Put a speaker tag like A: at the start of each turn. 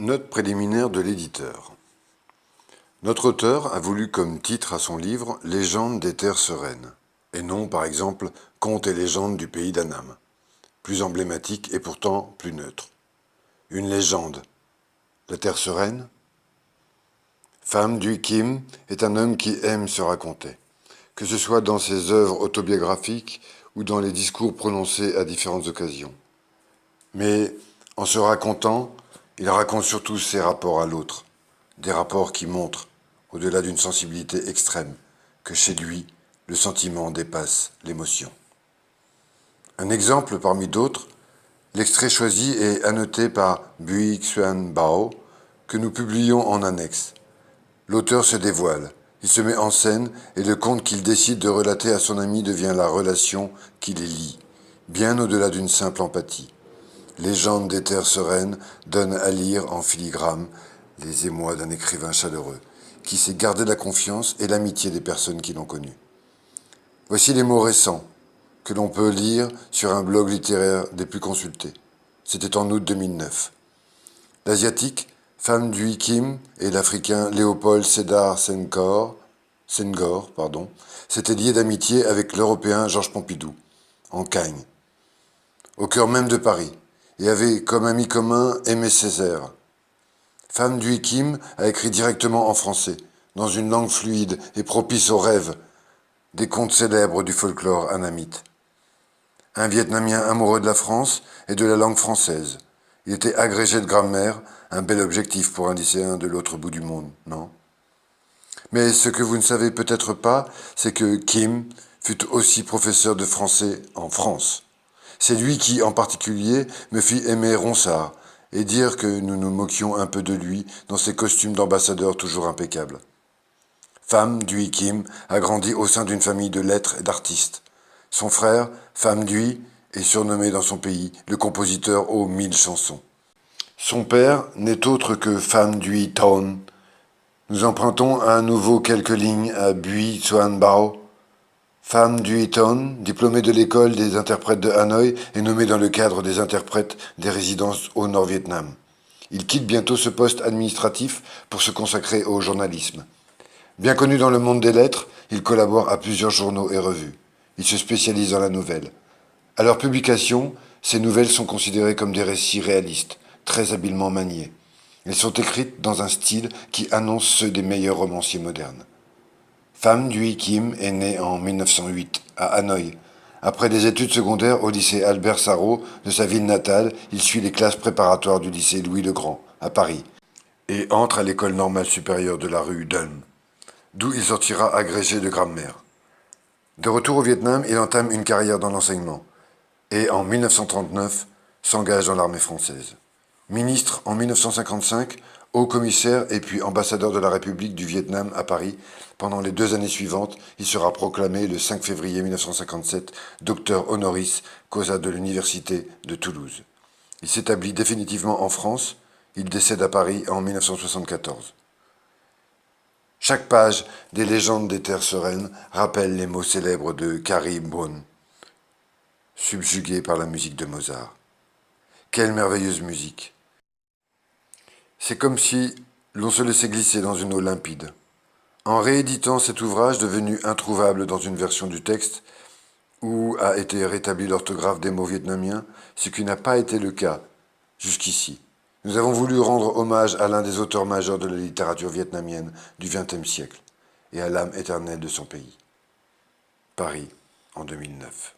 A: Note préliminaire de l'éditeur. Notre auteur a voulu comme titre à son livre « Légendes des terres sereines » et non, par exemple, « Contes et légendes du pays d'Annam », plus emblématique et pourtant plus neutre. Une légende. La terre sereine? Pham Duy Kim est un homme qui aime se raconter, que ce soit dans ses œuvres autobiographiques ou dans les discours prononcés à différentes occasions. Mais en se racontant, il raconte surtout ses rapports à l'autre, des rapports qui montrent, au-delà d'une sensibilité extrême, que chez lui, le sentiment dépasse l'émotion. Un exemple parmi d'autres, l'extrait choisi est annoté par Bui Xuan Bao, que nous publions en annexe. L'auteur se dévoile, il se met en scène et le conte qu'il décide de relater à son ami devient la relation qui les lie, bien au-delà d'une simple empathie. Légende des terres sereines donne à lire en filigrane les émois d'un écrivain chaleureux, qui sait garder la confiance et l'amitié des personnes qui l'ont connu. Voici les mots récents que l'on peut lire sur un blog littéraire des plus consultés. C'était en août 2009. L'asiatique Pham Duy Kim et l'Africain Léopold Sédar Senghor s'étaient liés d'amitié avec l'Européen Georges Pompidou, en Cagne, au cœur même de Paris, et avait comme ami commun Aimé Césaire. Pham Duy Kim a écrit directement en français, dans une langue fluide et propice aux rêves, des contes célèbres du folklore annamite. Un Vietnamien amoureux de la France et de la langue française. Il était agrégé de grammaire, un bel objectif pour un lycéen de l'autre bout du monde, non? Mais ce que vous ne savez peut-être pas, c'est que Kim fut aussi professeur de français en France. C'est lui qui, en particulier, me fit aimer Ronsard et dire que nous nous moquions un peu de lui dans ses costumes d'ambassadeur toujours impeccables. Pham Duy Kim a grandi au sein d'une famille de lettres et d'artistes. Son frère, Pham Duy, est surnommé dans son pays le compositeur aux 1000 chansons. Son père n'est autre que Pham Duy Ton. Nous empruntons à nouveau quelques lignes à Bui Xuan Bao. Pham Duy Ton, diplômé de l'école des interprètes de Hanoï, est nommé dans le cadre des interprètes des résidences au Nord-Vietnam. Il quitte bientôt ce poste administratif pour se consacrer au journalisme. Bien connu dans le monde des lettres, il collabore à plusieurs journaux et revues. Il se spécialise dans la nouvelle. À leur publication, ces nouvelles sont considérées comme des récits réalistes, très habilement maniés. Elles sont écrites dans un style qui annonce ceux des meilleurs romanciers modernes. Pham Duy Kim est né en 1908 à Hanoï. Après des études secondaires au lycée Albert Sarraut de sa ville natale, il suit les classes préparatoires du lycée Louis-le-Grand, à Paris, et entre à l'école normale supérieure de la rue d'Ulm, d'où il sortira agrégé de grammaire. De retour au Vietnam, il entame une carrière dans l'enseignement, et en 1939 s'engage dans l'armée française. Ministre en 1955, haut commissaire et puis ambassadeur de la République du Vietnam à Paris, pendant les 2 années suivantes, il sera proclamé le 5 février 1957 docteur honoris causa de l'Université de Toulouse. Il s'établit définitivement en France, il décède à Paris en 1974. Chaque page des légendes des terres sereines rappelle les mots célèbres de Carrie Brown, subjugué par la musique de Mozart. Quelle merveilleuse musique! C'est comme si l'on se laissait glisser dans une eau limpide. En rééditant cet ouvrage devenu introuvable dans une version du texte, où a été rétabli l'orthographe des mots vietnamiens, ce qui n'a pas été le cas jusqu'ici. Nous avons voulu rendre hommage à l'un des auteurs majeurs de la littérature vietnamienne du XXe siècle et à l'âme éternelle de son pays. Paris, en 2009.